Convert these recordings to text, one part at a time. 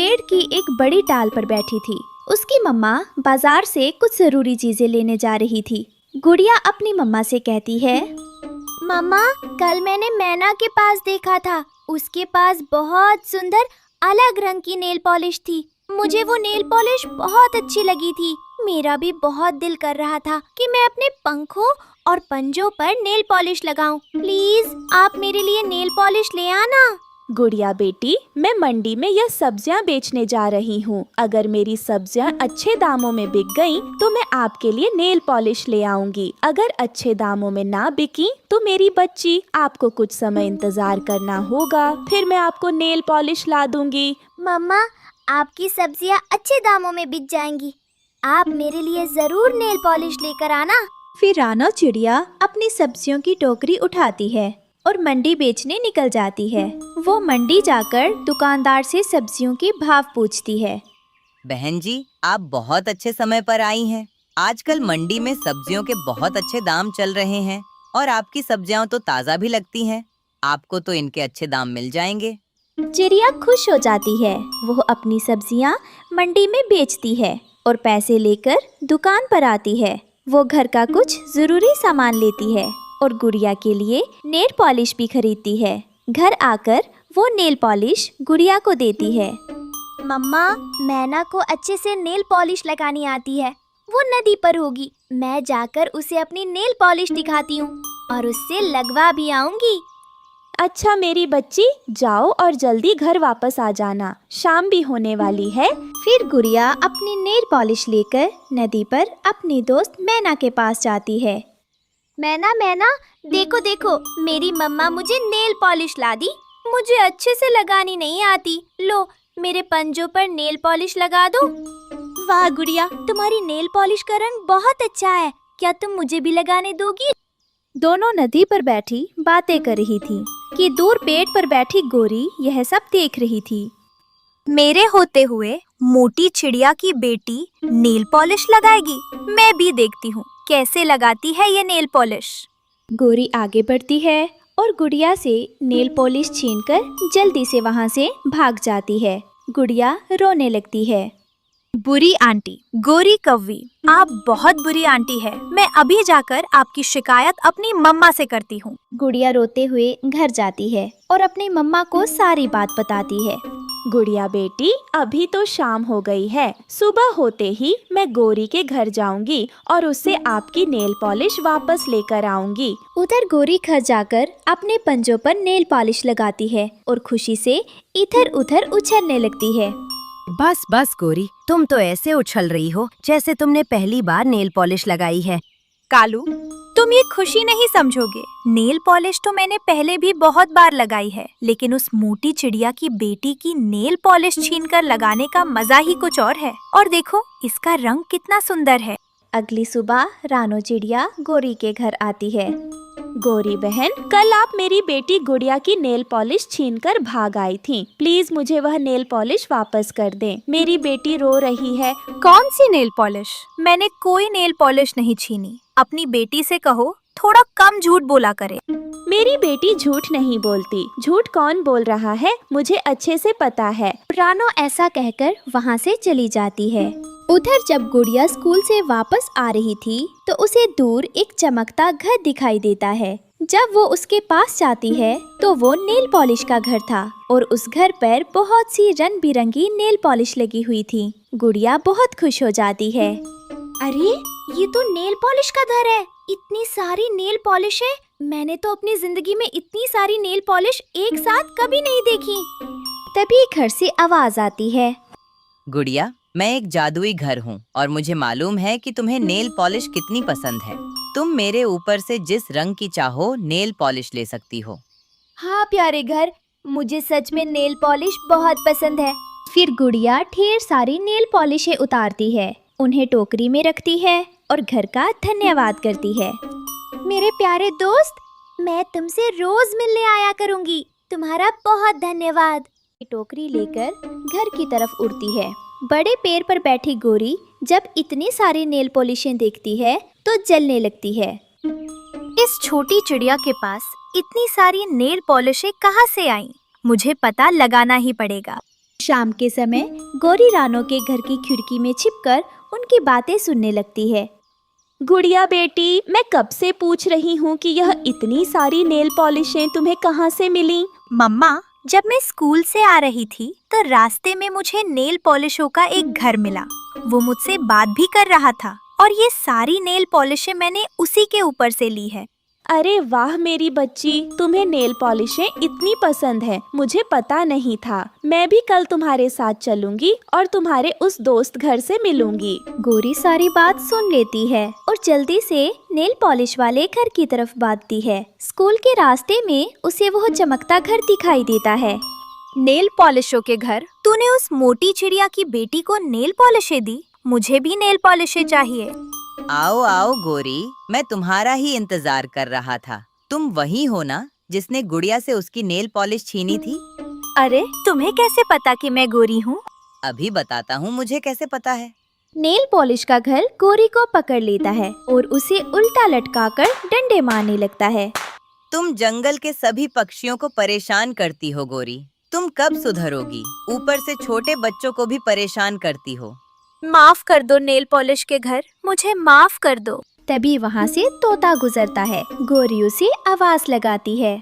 पेड़ की एक बड़ी डाल पर बैठी थी। उसकी मम्मा बाजार से कुछ जरूरी चीजें लेने जा रही थी। गुड़िया अपनी मम्मा से कहती है, मम्मा, कल मैंने मैना के पास देखा था। उसके पास बहुत सुंदर अलग रंग की नेल पॉलिश थी। मुझे वो नेल पॉलिश बहुत अच्छी लगी थी। मेरा भी बहुत दिल कर रहा था कि मैं अपने पंखों और पंजों पर नेल पॉलिश लगाऊं। प्लीज आप मेरे लिए नेल पॉलिश ले आना। गुड़िया बेटी, मैं मंडी में यह सब्जियां बेचने जा रही हूँ। अगर मेरी सब्जियां अच्छे दामों में बिक गईं, तो मैं आपके लिए नेल पॉलिश ले आऊंगी। अगर अच्छे दामों में ना बिकी तो मेरी बच्ची, आपको कुछ समय इंतजार करना होगा, फिर मैं आपको नेल पॉलिश ला दूंगी। मम्मा, आपकी सब्जियां अच्छे दामों में बिक जाएंगी। आप मेरे लिए जरूर नेल पॉलिश लेकर आना। फिर रानो चिड़िया अपनी सब्जियों की टोकरी उठाती है और मंडी बेचने निकल जाती है। वो मंडी जाकर दुकानदार से सब्जियों के भाव पूछती है। बहन जी, आप बहुत अच्छे समय पर आई हैं। आजकल मंडी में सब्जियों के बहुत अच्छे दाम चल रहे हैं और आपकी सब्जियां तो ताज़ा भी लगती हैं। आपको तो इनके अच्छे दाम मिल जाएंगे। चिड़िया खुश हो जाती है। वो अपनी सब्जियां मंडी में बेचती है और पैसे लेकर दुकान पर आती है। वो घर का कुछ जरूरी सामान लेती है और गुड़िया के लिए नेल पॉलिश भी खरीदती है। घर आकर वो नेल पॉलिश गुड़िया को देती है। मम्मा, मैना को अच्छे से नेल पॉलिश लगानी आती है। वो नदी पर होगी। मैं जाकर उसे अपनी नेल पॉलिश दिखाती हूँ और उससे लगवा भी आऊंगी। अच्छा मेरी बच्ची, जाओ और जल्दी घर वापस आ जाना, शाम भी होने वाली है। फिर गुड़िया अपनी नेल पॉलिश लेकर नदी पर अपनी दोस्त मैना के पास जाती है। मैना, मैना, देखो देखो, मेरी मम्मा मुझे नेल पॉलिश ला दी। मुझे अच्छे से लगानी नहीं आती। लो, मेरे पंजों पर नेल पॉलिश लगा दो। वाह गुड़िया, तुम्हारी नेल पॉलिश का रंग बहुत अच्छा है। क्या तुम मुझे भी लगाने दोगी? दोनों नदी पर बैठी बातें कर रही थी कि दूर पेड़ पर बैठी गोरी यह सब देख रही थी। मेरे होते हुए मोटी चिड़िया की बेटी नेल पॉलिश लगाएगी। मैं भी देखती हूँ कैसे लगाती है ये नेल पॉलिश। गोरी आगे बढ़ती है और गुड़िया से नेल पॉलिश छीनकर जल्दी से वहाँ से भाग जाती है। गुड़िया रोने लगती है। बुरी आंटी, गोरी कौवी, आप बहुत बुरी आंटी है। मैं अभी जाकर आपकी शिकायत अपनी मम्मा से करती हूँ। गुड़िया रोते हुए घर जाती है और अपनी मम्मा को सारी बात बताती है। गुड़िया बेटी, अभी तो शाम हो गई है। सुबह होते ही मैं गोरी के घर जाऊंगी और उससे आपकी नेल पॉलिश वापस लेकर आऊंगी। उधर गोरी घर जाकर अपने पंजों पर नेल पॉलिश लगाती है और खुशी से इधर उधर उछलने लगती है। बस बस गोरी, तुम तो ऐसे उछल रही हो जैसे तुमने पहली बार नेल पॉलिश लगाई है। कालू, तुम ये खुशी नहीं समझोगे। नेल पॉलिश तो मैंने पहले भी बहुत बार लगाई है, लेकिन उस मोटी चिड़िया की बेटी की नेल पॉलिश छीनकर लगाने का मजा ही कुछ और है। और देखो, इसका रंग कितना सुंदर है। अगली सुबह रानो चिड़िया गोरी के घर आती है। गोरी बहन, कल आप मेरी बेटी गुड़िया की नेल पॉलिश छीनकर भाग आई थी। प्लीज मुझे वह नेल पॉलिश वापस कर दें। मेरी बेटी रो रही है। कौन सी नेल पॉलिश? मैंने कोई नेल पॉलिश नहीं छीनी। अपनी बेटी से कहो थोड़ा कम झूठ बोला करे। मेरी बेटी झूठ नहीं बोलती। झूठ कौन बोल रहा है, मुझे अच्छे से पता है। रानो ऐसा कहकर वहाँ से चली जाती है। उधर जब गुड़िया स्कूल से वापस आ रही थी तो उसे दूर एक चमकता घर दिखाई देता है। जब वो उसके पास जाती है तो वो नेल पॉलिश का घर था और उस घर पर बहुत सी रंग बिरंगी नेल पॉलिश लगी हुई थी। गुड़िया बहुत खुश हो जाती है। अरे, ये तो नेल पॉलिश का घर है। इतनी सारी नेल पॉलिश है। मैंने तो अपनी जिंदगी में इतनी सारी नेल पॉलिश एक साथ कभी नहीं देखी। तभी घर से आवाज आती है। गुड़िया, मैं एक जादुई घर हूँ और मुझे मालूम है कि तुम्हें नेल पॉलिश कितनी पसंद है। तुम मेरे ऊपर से जिस रंग की चाहो नेल पॉलिश ले सकती हो। हाँ प्यारे घर, मुझे सच में नेल पॉलिश बहुत पसंद है। फिर गुड़िया ढेर सारी नेल पॉलिशें उतारती है, उन्हें टोकरी में रखती है और घर का धन्यवाद करती है। मेरे प्यारे दोस्त, मैं तुमसे रोज मिलने आया करूँगी। तुम्हारा बहुत धन्यवाद। टोकरी लेकर घर की तरफ उड़ती है। बड़े पेड़ पर बैठी गोरी जब इतनी सारी नेल पॉलिशें देखती है तो जलने लगती है। इस छोटी चिड़िया के पास इतनी सारी नेल पॉलिशें कहाँ से आईं? मुझे पता लगाना ही पड़ेगा। शाम के समय गौरी रानो के घर की खिड़की में छिपकर उनकी बातें सुनने लगती है। गुड़िया बेटी, मैं कब से पूछ रही हूँ कि यह इतनी सारी नेल पॉलिशें तुम्हें कहाँ से मिली? मम्मा, जब मैं स्कूल से आ रही थी तो रास्ते में मुझे नेल पॉलिशों का एक घर मिला। वो मुझसे बात भी कर रहा था और ये सारी नेल पॉलिशें मैंने उसी के ऊपर से ली है। अरे वाह मेरी बच्ची, तुम्हें नेल पॉलिशें इतनी पसंद है, मुझे पता नहीं था। मैं भी कल तुम्हारे साथ चलूंगी और तुम्हारे उस दोस्त घर से मिलूंगी। गौरी सारी बात सुन लेती है और जल्दी से नेल पॉलिश वाले घर की तरफ भागती है। स्कूल के रास्ते में उसे वह चमकता घर दिखाई देता है। नेल पॉलिशों के घर? तूने उस मोटी चिड़िया की बेटी को नेल पॉलिशें दी? मुझे भी नेल पॉलिशें चाहिए। आओ आओ गोरी, मैं तुम्हारा ही इंतजार कर रहा था। तुम वही हो ना जिसने गुड़िया से उसकी नेल पॉलिश छीनी थी? अरे, तुम्हें कैसे पता कि मैं गोरी हूँ? अभी बताता हूँ मुझे कैसे पता है। नेल पॉलिश का घर गौरी को पकड़ लेता है और उसे उल्टा लटकाकर डंडे मारने लगता है। तुम जंगल के सभी पक्षियों को परेशान करती हो गोरी। तुम कब सुधरोगी? ऊपर से छोटे बच्चों को भी परेशान करती हो। माफ कर दो नेल पॉलिश के घर, मुझे माफ कर दो। तभी वहाँ से तोता गुजरता है। गौरी उसे आवाज लगाती है।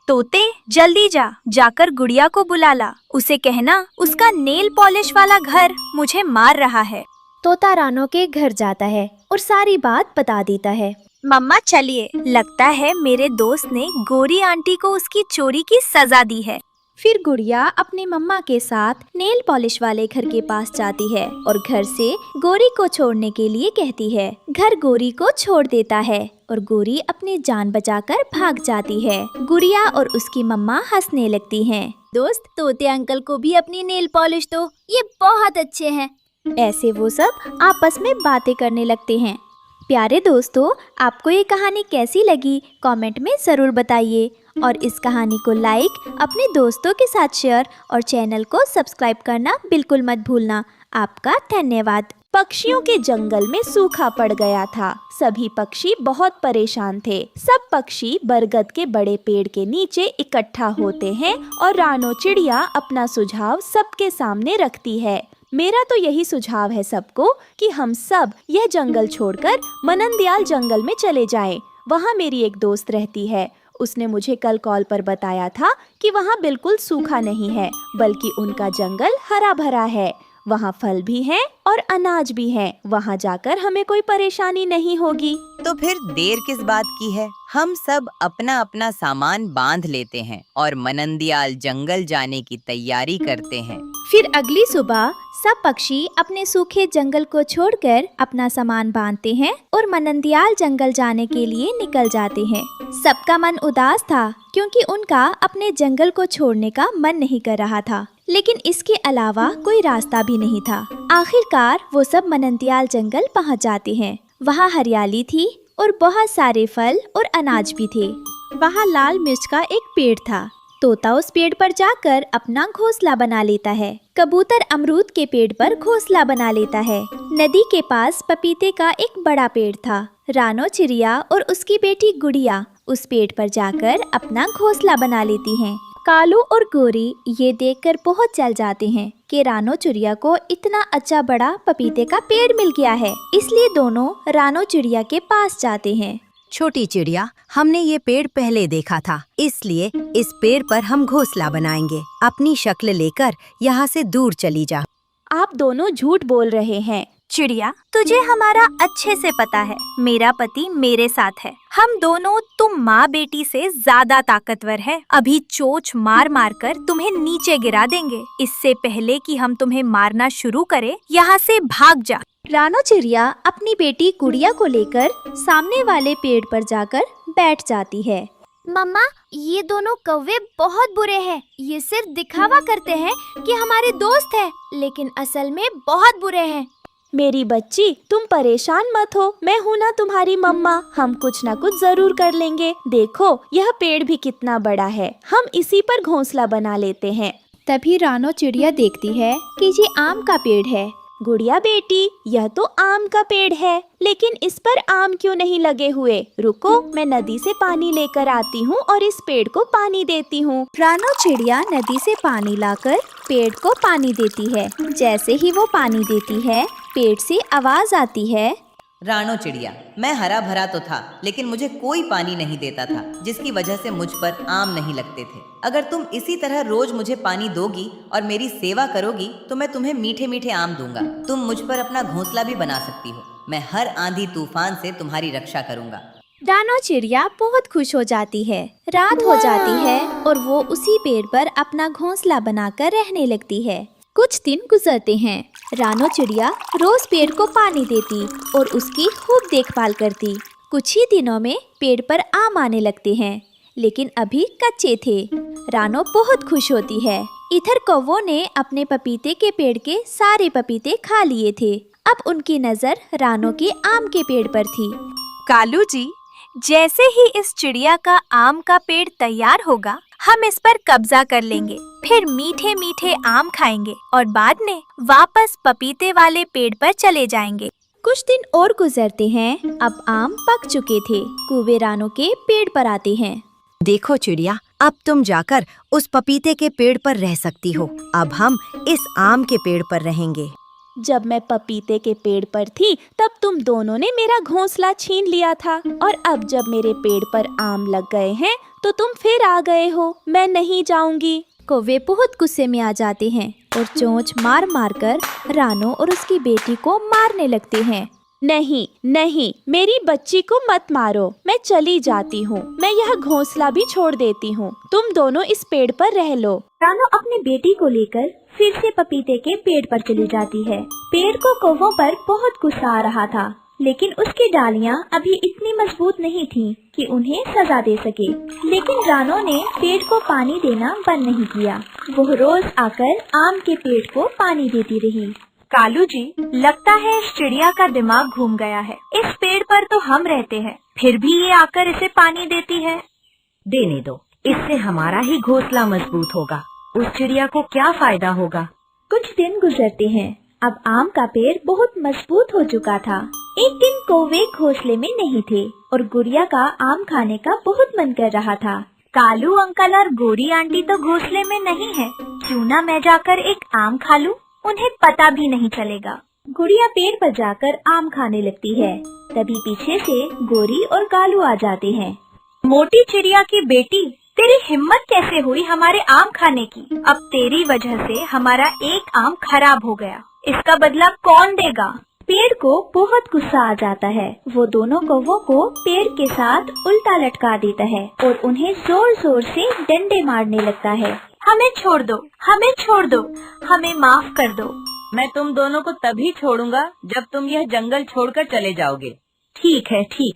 तोते, जल्दी जाकर गुड़िया को बुला ला। उसे कहना उसका नेल पॉलिश वाला घर मुझे मार रहा है। तोता रानो के घर जाता है और सारी बात बता देता है। मम्मा चलिए, लगता है मेरे दोस्त ने गोरी आंटी को उसकी चोरी की सजा दी है। फिर गुड़िया अपनी मम्मा के साथ नेल पॉलिश वाले घर के पास जाती है और घर से गौरी को छोड़ने के लिए कहती है। घर गौरी को छोड़ देता है और गौरी अपनी जान बचाकर भाग जाती है। गुड़िया और उसकी मम्मा हंसने लगती हैं। दोस्त, तोते अंकल को भी अपनी नेल पॉलिश दो, ये बहुत अच्छे हैं। ऐसे वो सब आपस में बातें करने लगते हैं। प्यारे दोस्तों, आपको ये कहानी कैसी लगी कमेंट में ज़रूर बताइए और इस कहानी को लाइक, अपने दोस्तों के साथ शेयर और चैनल को सब्सक्राइब करना बिल्कुल मत भूलना। आपका धन्यवाद। पक्षियों के जंगल में सूखा पड़ गया था। सभी पक्षी बहुत परेशान थे। सब पक्षी बरगद के बड़े पेड़ के नीचे इकट्ठा होते हैं और रानो चिड़िया अपना सुझाव सबके सामने रखती है। मेरा तो यही सुझाव है सबको कि हम सब यह जंगल छोड़कर मननदयाल जंगल में चले जाएं। वहाँ मेरी एक दोस्त रहती है। उसने मुझे कल कॉल पर बताया था कि वहाँ बिल्कुल सूखा नहीं है, बल्कि उनका जंगल हरा भरा है। वहाँ फल भी हैं और अनाज भी हैं। वहाँ जाकर हमें कोई परेशानी नहीं होगी। तो फिर देर किस बात की है? हम सब अपना अपना सामान बांध लेते हैं और मननदयाल जंगल जाने की तैयारी करते हैं। फिर अगली सुबह सब पक्षी अपने सूखे जंगल को छोड़कर अपना सामान बांधते हैं और मननदयाल जंगल जाने के लिए निकल जाते हैं। सबका मन उदास था क्योंकि उनका अपने जंगल को छोड़ने का मन नहीं कर रहा था, लेकिन इसके अलावा कोई रास्ता भी नहीं था। आखिरकार वो सब मननदयाल जंगल पहुंच जाते हैं। वहाँ हरियाली थी और बहुत सारे फल और अनाज भी थे। वहाँ लाल मिर्च का एक पेड़ था। तोता उस पेड़ पर जाकर अपना घोंसला बना लेता है। कबूतर अमरूद के पेड़ पर घोंसला बना लेता है। नदी के पास पपीते का एक बड़ा पेड़ था। रानो चिड़िया और उसकी बेटी गुड़िया उस पेड़ पर जाकर अपना घोंसला बना लेती हैं। कालू और गोरी ये देखकर बहुत जल जाते हैं कि रानो चिड़िया को इतना अच्छा बड़ा पपीते का पेड़ मिल गया है। इसलिए दोनों रानो चिड़िया के पास जाते हैं। छोटी चिड़िया, हमने ये पेड़ पहले देखा था, इसलिए इस पेड़ पर हम घोंसला बनाएंगे। अपनी शक्ल लेकर यहाँ से दूर चली जा। आप दोनों झूठ बोल रहे हैं। चिड़िया, तुझे हमारा अच्छे से पता है। मेरा पति मेरे साथ है। हम दोनों तुम माँ बेटी से ज्यादा ताकतवर है। अभी चोंच मार मार कर तुम्हें नीचे गिरा देंगे। इससे पहले कि हम तुम्हें मारना शुरू करें, यहाँ से भाग जा। रानो चिड़िया अपनी बेटी गुड़िया को लेकर सामने वाले पेड़ पर जाकर बैठ जाती है। मम्मा, ये दोनों कौवे बहुत बुरे हैं। ये सिर्फ दिखावा करते हैं कि हमारे दोस्त हैं, लेकिन असल में बहुत बुरे हैं। मेरी बच्ची, तुम परेशान मत हो। मैं हूँ ना तुम्हारी मम्मा। हम कुछ ना कुछ जरूर कर लेंगे। देखो, यह पेड़ भी कितना बड़ा है। हम इसी पर घोंसला बना लेते हैं। तभी रानो चिड़िया देखती है कि ये आम का पेड़ है गुड़िया बेटी, यह तो आम का पेड़ है, लेकिन इस पर आम क्यों नहीं लगे हुए? रुको, मैं नदी से पानी लेकर आती हूँ और इस पेड़ को पानी देती हूँ। रानो चिड़िया नदी से पानी लाकर पेड़ को पानी देती है। जैसे ही वो पानी देती है, पेड़ से आवाज आती है, रानो चिड़िया, मैं हरा भरा तो था, लेकिन मुझे कोई पानी नहीं देता था, जिसकी वजह से मुझ पर आम नहीं लगते थे। अगर तुम इसी तरह रोज मुझे पानी दोगी और मेरी सेवा करोगी तो मैं तुम्हें मीठे मीठे आम दूंगा। तुम मुझ पर अपना घोंसला भी बना सकती हो। मैं हर आंधी तूफान से तुम्हारी रक्षा करूंगा। रानो चिड़िया बहुत खुश हो जाती है। रात हो जाती है और वो उसी पेड़ पर अपना घोंसला बनाकर रहने लगती है। कुछ दिन गुजरते हैं। रानो चिड़िया रोज पेड़ को पानी देती और उसकी खूब देखभाल करती। कुछ ही दिनों में पेड़ पर आम आने लगते हैं, लेकिन अभी कच्चे थे। रानो बहुत खुश होती है। इधर कौवों ने अपने पपीते के पेड़ के सारे पपीते खा लिए थे। अब उनकी नजर रानो के आम के पेड़ पर थी। कालू जी, जैसे ही इस चिड़िया का आम का पेड़ तैयार होगा, हम इस पर कब्जा कर लेंगे, फिर मीठे मीठे आम खाएंगे और बाद में वापस पपीते वाले पेड़ पर चले जाएंगे। कुछ दिन और गुजरते हैं। अब आम पक चुके थे। कौवे रानो के पेड़ पर आते हैं। देखो चिड़िया, अब तुम जाकर उस पपीते के पेड़ पर रह सकती हो। अब हम इस आम के पेड़ पर रहेंगे। जब मैं पपीते के पेड़ पर थी, तब तुम दोनों ने मेरा घोंसला छीन लिया था, और अब जब मेरे पेड़ पर आम लग गए हैं तो तुम फिर आ गए हो। मैं नहीं जाऊंगी। कौवे बहुत गुस्से में आ जाते हैं और चोंच मार मार कर रानो और उसकी बेटी को मारने लगते हैं। नहीं नहीं, मेरी बच्ची को मत मारो। मैं चली जाती हूँ। मैं यह घोंसला भी छोड़ देती हूँ। तुम दोनों इस पेड़ पर रह लो। रानो अपनी बेटी को लेकर फिर से पपीते के पेड़ पर चली जाती है। पेड़ को कौवों पर बहुत गुस्सा आ रहा था, लेकिन उसकी डालियाँ अभी इतनी मजबूत नहीं थीं कि उन्हें सजा दे सके। लेकिन रानो ने पेड़ को पानी देना बंद नहीं किया। वो रोज आकर आम के पेड़ को पानी देती रही। कालू जी, लगता है इस चिड़िया का दिमाग घूम गया है। इस पेड़ पर तो हम रहते हैं, फिर भी ये आकर इसे पानी देती है। देने दो, इससे हमारा ही घोंसला मजबूत होगा। उस चिड़िया को क्या फायदा होगा। कुछ दिन गुजरते हैं। अब आम का पेड़ बहुत मजबूत हो चुका था। एक दिन कौवे घोंसले में नहीं थे और गुड़िया का आम खाने का बहुत मन कर रहा था। कालू अंकल और गोरी आंटी तो घोंसले में नहीं है। क्यों ना मैं जाकर एक आम खा लूं? उन्हें पता भी नहीं चलेगा। गुड़िया पेड़ पर जाकर आम खाने लगती है। तभी पीछे से गोरी और कालू आ जाते हैं। मोटी चिड़िया की बेटी, तेरी हिम्मत कैसे हुई हमारे आम खाने की? अब तेरी वजह से हमारा एक आम खराब हो गया। इसका बदला कौन देगा? पेड़ को बहुत गुस्सा आ जाता है। वो दोनों कौवों को पेड़ के साथ उल्टा लटका देता है और उन्हें जोर जोर से डंडे मारने लगता है। हमें छोड़ दो, हमें छोड़ दो, हमें माफ कर दो। मैं तुम दोनों को तभी छोड़ूंगा जब तुम यह जंगल छोड़कर चले जाओगे। ठीक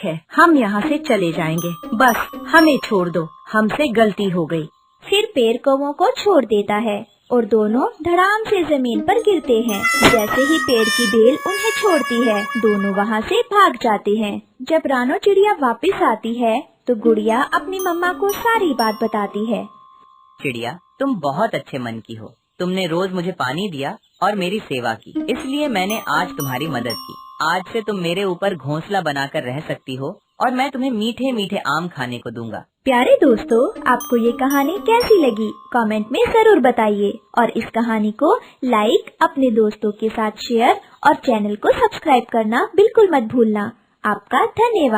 है, हम यहाँ से चले जाएंगे। बस हमें छोड़ दो, हमसे गलती हो गई। फिर पेड़ कौवों को छोड़ देता है और दोनों धड़ाम से जमीन पर गिरते हैं। जैसे ही पेड़ की बेल उन्हें छोड़ती है, दोनों वहाँ से भाग जाते हैं। जब रानो चिड़िया वापस आती है तो गुड़िया अपनी मम्मा को सारी बात बताती है। चिड़िया, तुम बहुत अच्छे मन की हो। तुमने रोज मुझे पानी दिया और मेरी सेवा की, इसलिए मैंने आज तुम्हारी मदद की। आज से तुम मेरे ऊपर घोंसला बनाकर रह सकती हो और मैं तुम्हें मीठे मीठे आम खाने को दूंगा। प्यारे दोस्तों, आपको ये कहानी कैसी लगी? कमेंट में जरूर बताइए और इस कहानी को लाइक, अपने दोस्तों के साथ शेयर और चैनल को सब्सक्राइब करना बिल्कुल मत भूलना। आपका धन्यवाद।